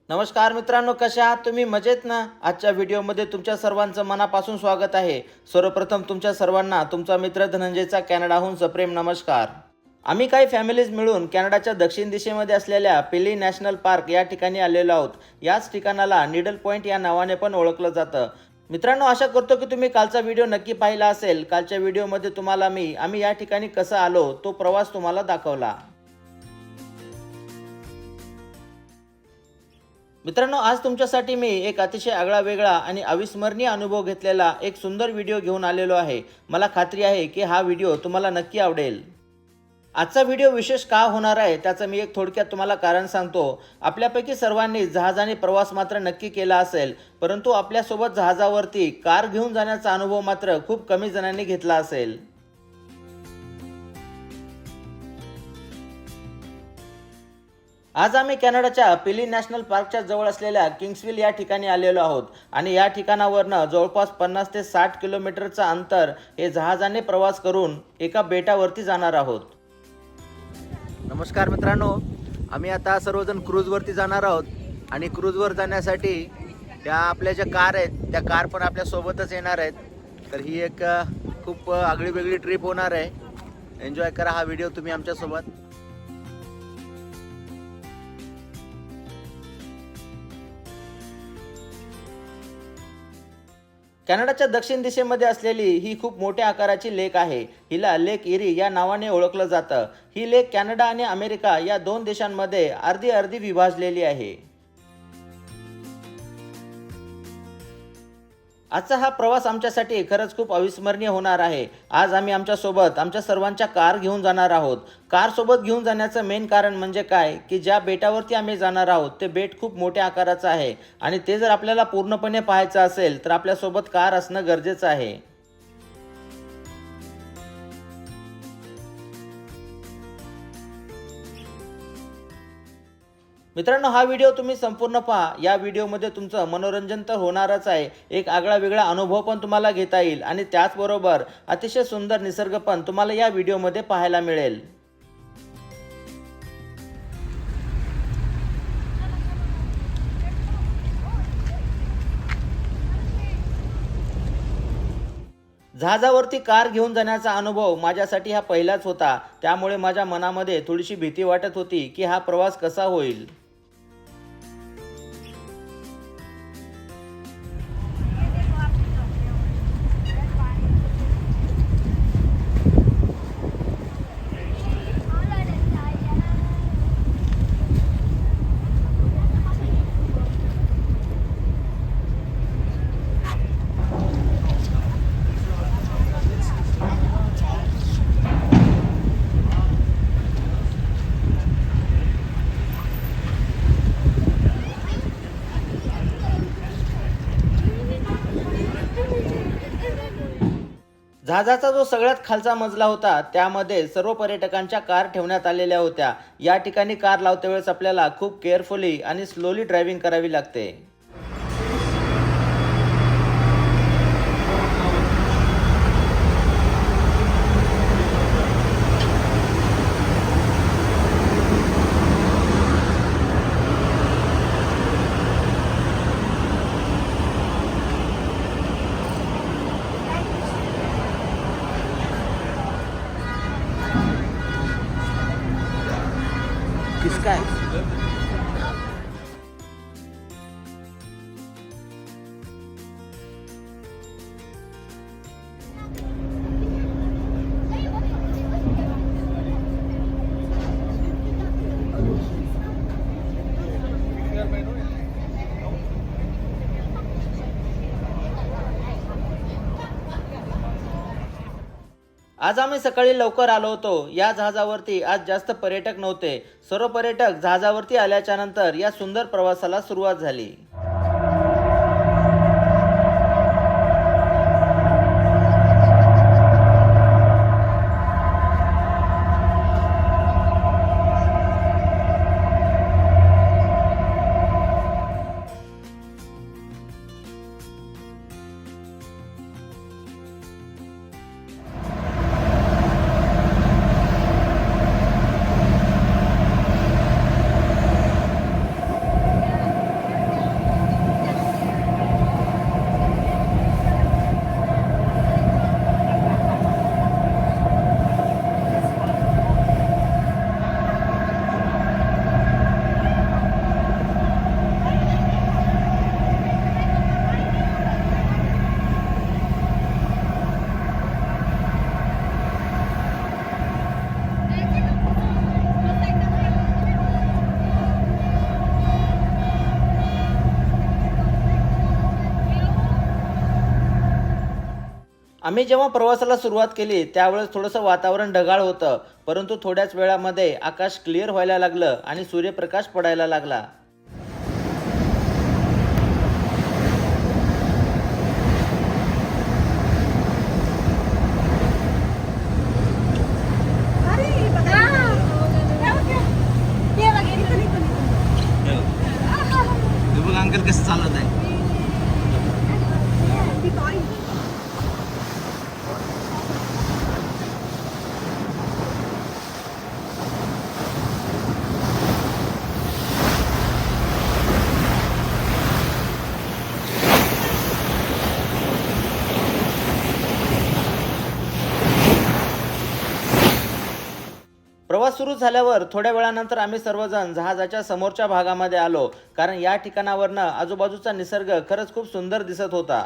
नमस्कार मित्रांनो, कसे आहात तुम्ही? मजेत ना? आजच्या व्हिडिओमध्ये तुमच्या सर्वांचं मनापासून स्वागत आहे. सर्वप्रथम तुमच्या सर्वांना तुमचा मित्र धनंजयचा कॅनडाहून सप्रेम नमस्कार. आम्ही काही फॅमिलीज मिळून कॅनडाच्या दक्षिण दिशेमध्ये असलेल्या पिली नॅशनल पार्क या ठिकाणी आलेलो आहोत. याच ठिकाणाला निडल पॉईंट या नावाने पण ओळखलं जातं. मित्रांनो, आशा करतो की तुम्ही कालचा व्हिडिओ नक्की पाहिला असेल. कालच्या व्हिडिओमध्ये तुम्हाला आम्ही या ठिकाणी कसं आलो तो प्रवास तुम्हाला दाखवला. मित्रांनो, आज तुमच्यासाठी मी एक अतिशय आगळा वेगळा आणि अविस्मरणीय अनुभव घेतलेला एक सुंदर व्हिडिओ घेऊन आलेलो आहे. मला खात्री आहे की हा व्हिडिओ तुम्हाला नक्की आवडेल. आजचा व्हिडिओ विशेष का होणार आहे त्याचं मी एक थोडक्यात तुम्हाला कारण सांगतो. आपल्यापैकी सर्वांनी जहाजाने प्रवास मात्र नक्की केला असेल, परंतु आपल्यासोबत जहाजावरती कार घेऊन जाण्याचा अनुभव मात्र खूप कमी जणांनी घेतला असेल. आज आम्ही कॅनडाच्या पिली नॅशनल पार्कच्या जवळ असलेल्या किंग्सविल या ठिकाणी आलेलो आहोत आणि या ठिकाणावरनं जवळपास 50 ते 60 किलोमीटरचं अंतर हे जहाजाने प्रवास करून एका बेटावरती जाणार आहोत. नमस्कार मित्रांनो, आम्ही आता सर्वजण क्रूजवरती जाणार आहोत आणि क्रूजवर जाण्यासाठी त्या आपल्या ज्या कार आहेत त्या कार पण आपल्या सोबतच येणार आहेत. तर ही एक खूप आगळी वेगळी ट्रिप होणार आहे. एन्जॉय करा हा व्हिडिओ तुम्ही आमच्यासोबत. कॅनडाच्या दक्षिण दिशेमध्ये असलेली ही खूप मोठ्या आकाराची लेक आहे. हिला लेक इरी या नावाने ओळखलं जातं. ही लेक कॅनडा आणि अमेरिका या दोन देशांमध्ये अर्धी अर्धी विभाजलेली आहे. आजचा हा प्रवास आमच्यासाठी खरंच खूप अविस्मरणीय होणार आहे. आज आम्ही आमच्यासोबत आमच्या सर्वांच्या कार घेऊन जाणार आहोत. कार सोबत घेऊन जाण्याचं मेन कारण म्हणजे काय की ज्या बेटावरती आम्ही जाणार आहोत ते बेट खूप मोठ्या आकाराचं आहे आणि ते जर आपल्याला पूर्णपणे पाहायचं असेल तर आपल्यासोबत कार असणं गरजेचं आहे. मित्रांनो, हा व्हिडिओ तुम्ही संपूर्ण पहा. या व्हिडिओमध्ये तुमचं मनोरंजन तर होणारच आहे, एक आगळा वेगळा अनुभव पण तुम्हाला घेता येईल आणि त्याचबरोबर अतिशय सुंदर निसर्ग पण तुम्हाला या व्हिडिओमध्ये पाहायला मिळेल. जहाजावरती कार घेऊन जाण्याचा अनुभव माझ्यासाठी हा पहिलाच होता. त्यामुळे माझ्या मनामध्ये थोडीशी भीती वाटत होती की हा प्रवास कसा होईल. जहाजाचा जो सगळ्यात खालचा मजला होता त्यामध्ये सर्व पर्यटकांच्या कार ठेवण्यात आलेल्या होत्या. या ठिकाणी कार लावते वेळेस आपल्याला खूप केअरफुली आणि स्लोली ड्रायव्हिंग करावी लागते. किसका है? आज आम्ही सकाळी लवकर आलो होतो. या जहाजावरती आज जास्त पर्यटक नव्हते. सर्व पर्यटक जहाजावरती आल्याच्या नंतर या सुंदर प्रवासाला सुरुवात झाली. आम्ही जेव्हा प्रवासाला सुरुवात केली त्यावेळेस थोडंसं वातावरण ढगाळ होतं, परंतु थोड्याच वेळामध्ये आकाश क्लिअर व्हायला लागलं आणि सूर्यप्रकाश पडायला लागला. अंकल कसं चालत आहे. प्रवास सुरू झाल्यावर थोड्या वेळानंतर आम्ही सर्वजण जहाजाच्या समोरच्या भागामध्ये आलो, कारण या ठिकाणावरनं आजूबाजूचा निसर्ग खरंच खूप सुंदर दिसत होता.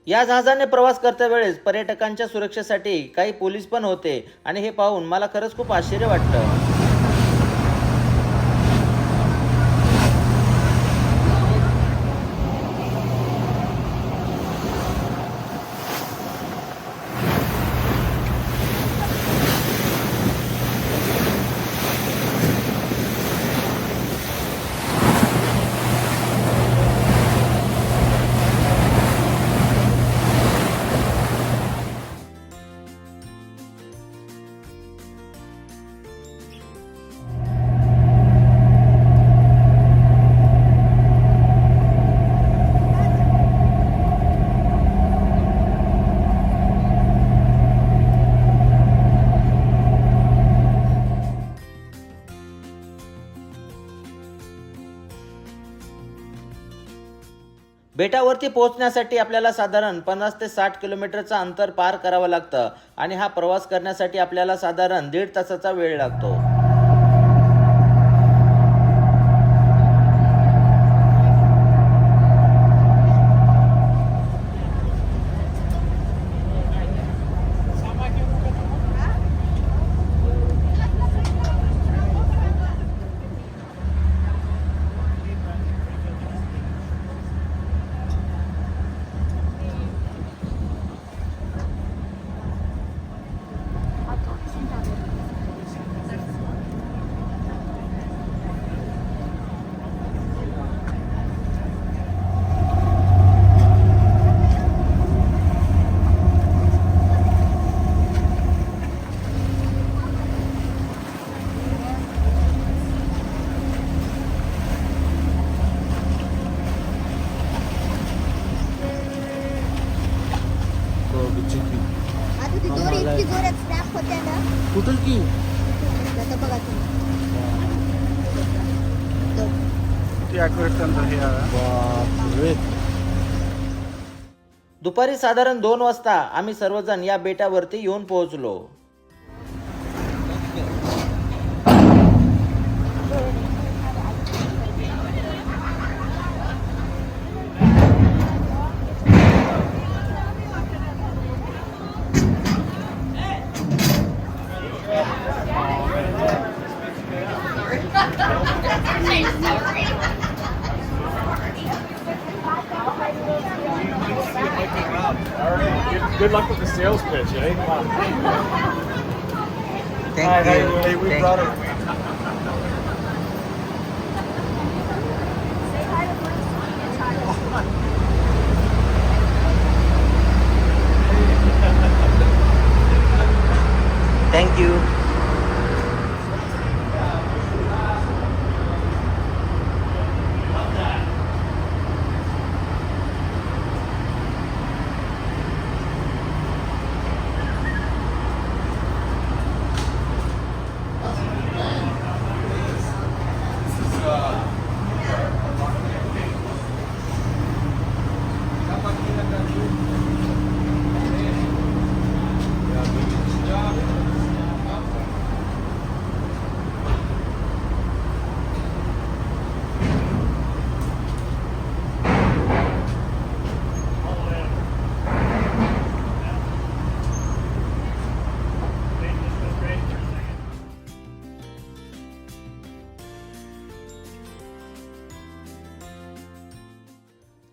या जहाजाने प्रवास करता वेळेस पर्यटकांच्या सुरक्षेसाठी काही पोलीस पण होते आणि हे पाहून मला खरंच खूप आश्चर्य वाटलं. बेटावरती पोहोचण्यासाठी आपल्याला साधारण 50 ते 60 किलोमीटरचं अंतर पार करावं लागतं आणि हा प्रवास करण्यासाठी आपल्याला साधारण 1.5 तासाचा वेळ लागतो. कुठं की बघा दुपारी साधारण 2 वाजता आम्ही सर्वजण या बेटावरती येऊन पोहोचलो. Good luck with the sales pitch, eh? Wow. Thank you. Hey, we brought it. Thank you.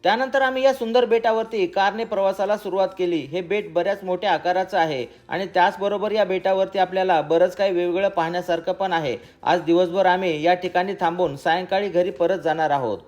त्यानंतर आम्ही या सुंदर बेटावरती कारने प्रवासाला सुरुवात केली. हे बेट बऱ्याच मोठ्या आकाराचं आहे आणि त्याचबरोबर या बेटावरती आपल्याला बरंच काही वेगवेगळं पाहण्यासारखं पण आहे. आज दिवसभर आम्ही या ठिकाणी थांबून सायंकाळी घरी परत जाणार आहोत.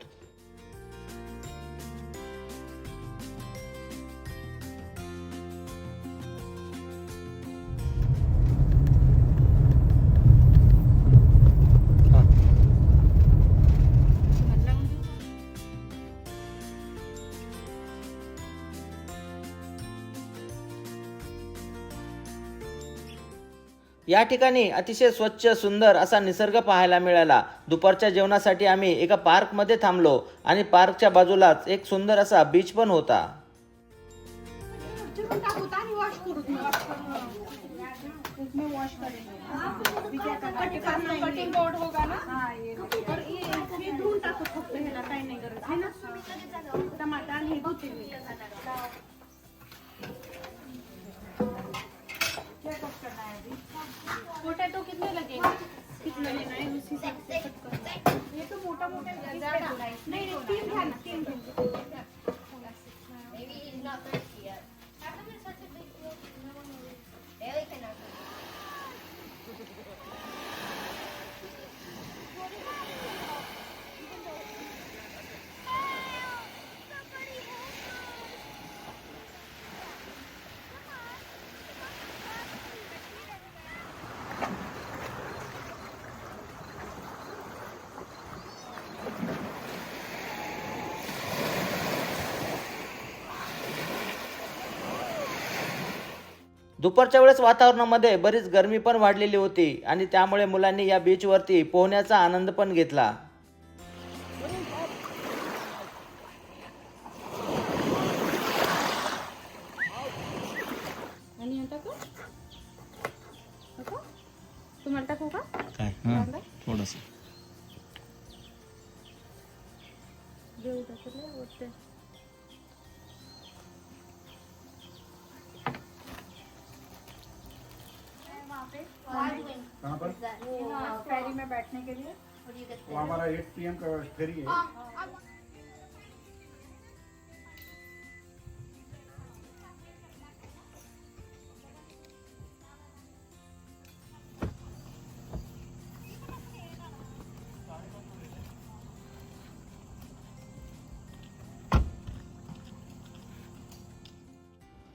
या ठिकाणी अतिशय स्वच्छ सुंदर असा निसर्ग पाहायला मिळाला. दुपारच्या जेवणासाठी आम्ही एका पार्कमध्ये थांबलो आणि पार्कच्या बाजूलाच एक सुंदर असा बीच पण होता. कटिंग बोर्ड होगा ना, और ये धुवून टाकू फक्त, ह्याला काही नाही गरज आहे ना. टमाटर आणि हे धुते मी. पोटैटो कितने लगेंगे, कितना लेना है उसी हिसाब से कट करना है. ये तो मोटा मोटा नहीं, तीन है ना, तीन. Maybe he's not thirsty yet. How come it's such a big deal? No one will eat it. Bailey cannot eat it. दुपारच्या वेळेस वातावरणामध्ये बरीच गरमी पण वाढलेली होती आणि त्यामुळे मुलांनी या बीचवरती पोहण्याचा आनंद पण घेतला. आणि आता का तुम्हाला टाकू का काय थोडंसं देऊ टाकले होते. कहाँ पर? फेरी में बैठने के लिए. वो हमारा 8 PM का फेरी है.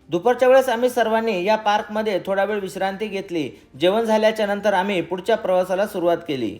दुपारच्या वेळेस आम्ही सर्वांनी या पार्कमध्ये थोडा वेळ विश्रांती घेतली. जेवण झाल्याच्या नंतर आम्ही पुढच्या प्रवासाला सुरुवात केली.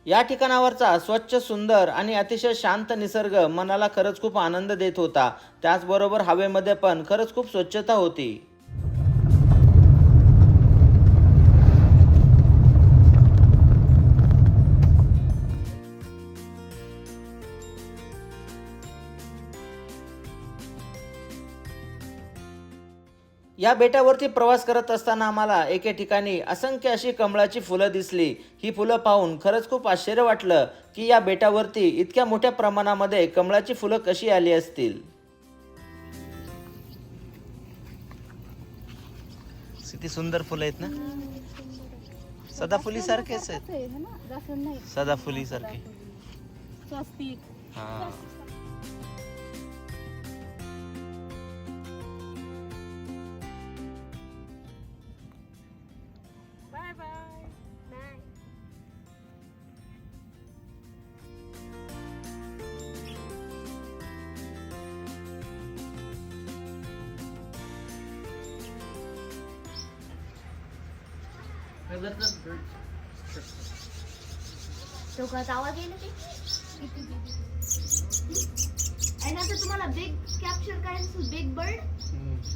या ठिकाणावरचा स्वच्छ सुंदर आणि अतिशय शांत निसर्ग मनाला खरंच खूप आनंद देत होता. त्याचबरोबर हवेमध्ये पण खरंच खूप स्वच्छता होती. या बेटावरती प्रवास करत असताना आम्हाला एके ठिकाणी असंख्य अशी कमळाची फुलं दिसली. ही फुलं पाहून खरंच खूप आश्चर्य वाटलं की या बेटावरती इतक्या मोठ्या प्रमाणामध्ये कमळाची फुलं कशी आली असतील. किती सुंदर फुलं आहेत ना, सदाफुली सारखेच आहेत. है ना, जास्वंद नाही, सदाफुली सारखे. स्वस्तिक. हा. Bye bye. टोकाचा आवाज येईल ते. आणि आता तुम्हाला बिग कॅप्चर करायचं, बिग बर्ड,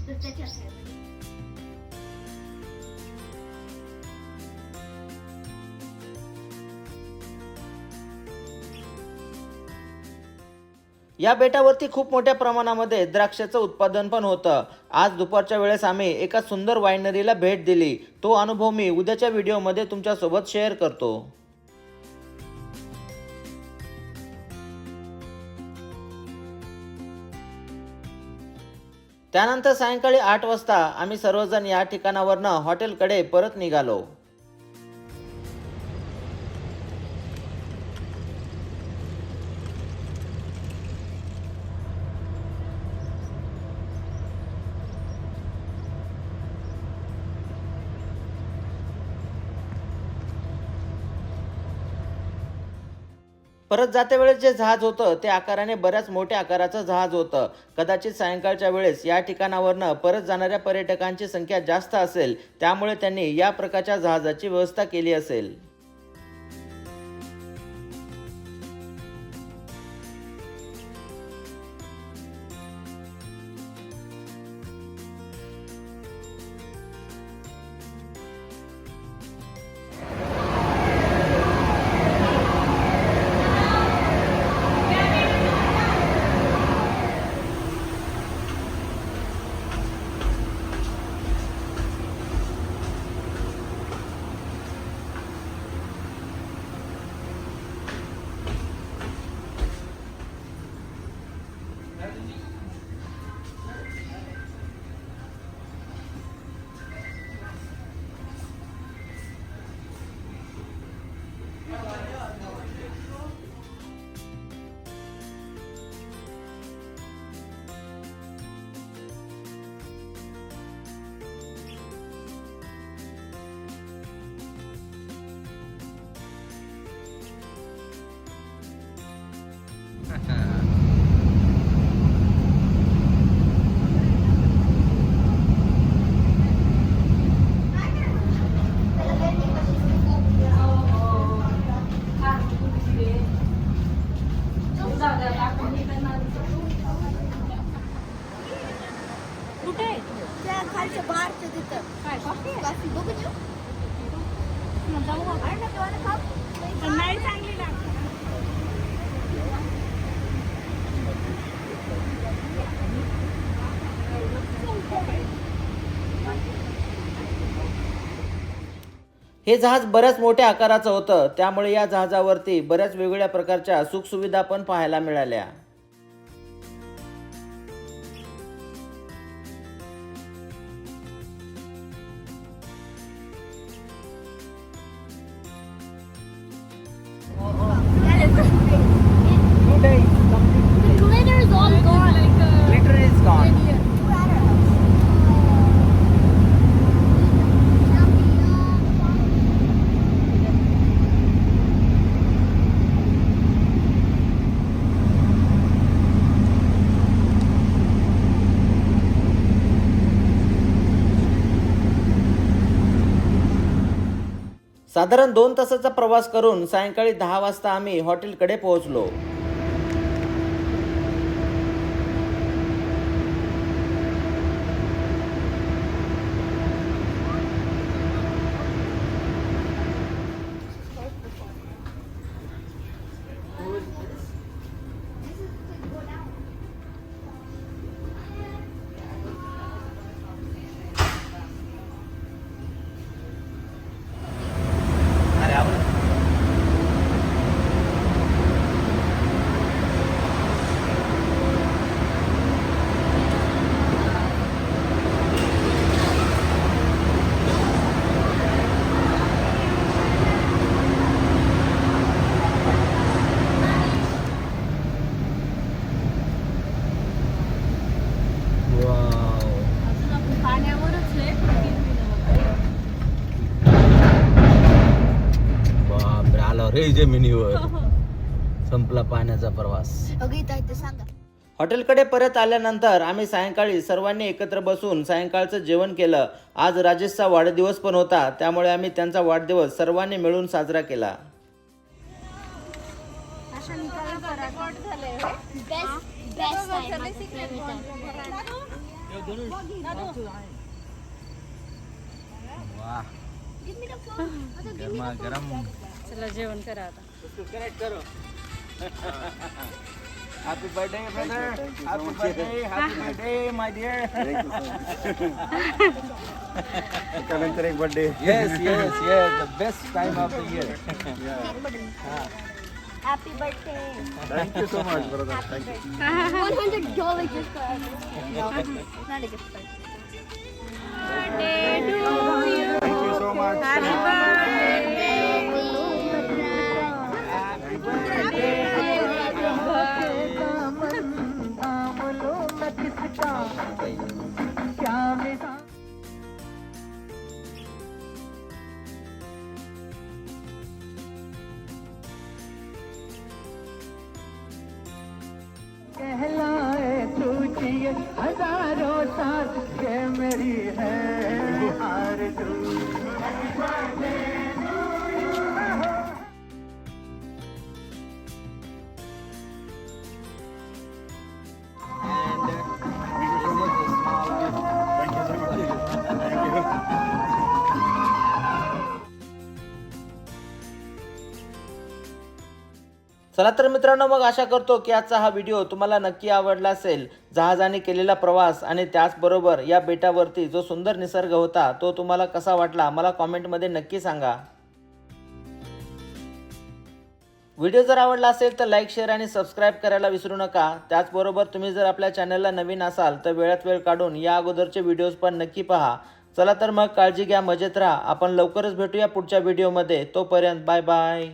तर त्याच्यात या बेटावरती खूप मोठ्या प्रमाणामध्ये द्राक्षाचं उत्पादन पण होतं. आज दुपारच्या वेळेस आम्ही एका सुंदर वायनरीला भेट दिली. तो अनुभव मी उद्याच्या व्हिडिओमध्ये तुमच्यासोबत शेअर करतो. त्यानंतर सायंकाळी 8 वाजता आम्ही सर्वजण या ठिकाणावरनं हॉटेलकडे परत निघालो. परत जाते वेळेस जे जहाज होतं ते आकाराने बऱ्याच मोठ्या आकाराचं जहाज होतं. कदाचित सायंकाळच्या वेळेस या ठिकाणावरनं परत जाणाऱ्या पर्यटकांची संख्या जास्त असेल, त्यामुळे त्यांनी या प्रकारच्या जहाजाची व्यवस्था केली असेल. कुठे आहे? त्या खालच्या बारच्या तिथं काय कॉफी आहे? कॉफी बघू देऊ मग जाऊ का? आणि ना तेव्हा खाऊ पण नाही चांगली लागते. हे जहाज बऱ्याच मोठ्या आकाराचं होतं, त्यामुळे या जहाजावरती बऱ्याच वेगवेगळ्या प्रकारच्या सुखसुविधा पण पाहायला मिळाल्या. The glitter is all gone. Glitter is gone. साधारण 2 तासाचा प्रवास करून सायंकाळी 10 वाजता आम्ही हॉटेलकडे पोहोचलो. पाण्यावरच आहे. बापरे, आलो रे जमिनीवर. संपला पाण्याचा प्रवास. अगं इथं आहे ते सांगा हॉटेलकडे परत आल्यानंतर आम्ही सायंकाळी सर्वांनी एकत्र बसून सायंकाळचं जेवण केलं. आज राजेशचा वाढदिवस पण होता, त्यामुळे आम्ही त्यांचा वाढदिवस सर्वांनी मिळून साजरा केला. अशा निकाल रेकॉर्ड झाले. बेस्ट बेस्ट आहे माझा favorite आहे. Give me the phone. आता give me the phone. चला जेवण करा आता. Happy birthday, brother. Happy birthday, my dear. त्यानंतर एक birthday. Yes, the best time of the year. Happy birthday. Thank you so much brother. Thank you. $100 gift card. No, it's not a gift card. Thank you so much. कहलाए तुझी हजारों साल ये मेरी है आरज़ू. चला तर मित्रांनो, मग आशा करतो की आजचा हा व्हिडिओ तुम्हाला नक्की आवडला असेल. जहाजाने केलेला प्रवास आणि त्याचबरोबर या बेटावरती जो सुंदर निसर्ग होता तो तुम्हाला कसा वाटला मला कॉमेंटमध्ये नक्की सांगा. व्हिडिओ जर आवडला असेल तर लाईक, शेअर आणि सबस्क्राईब करायला विसरू नका. त्याचबरोबर तुम्ही जर आपल्या चॅनलला नवीन असाल तर वेळात वेळ काढून या अगोदरचे व्हिडिओज पण नक्की पहा. चला तर मग काळजी घ्या, मजेत राहा. आपण लवकरच भेटूया पुढच्या व्हिडिओमध्ये. तोपर्यंत बाय बाय.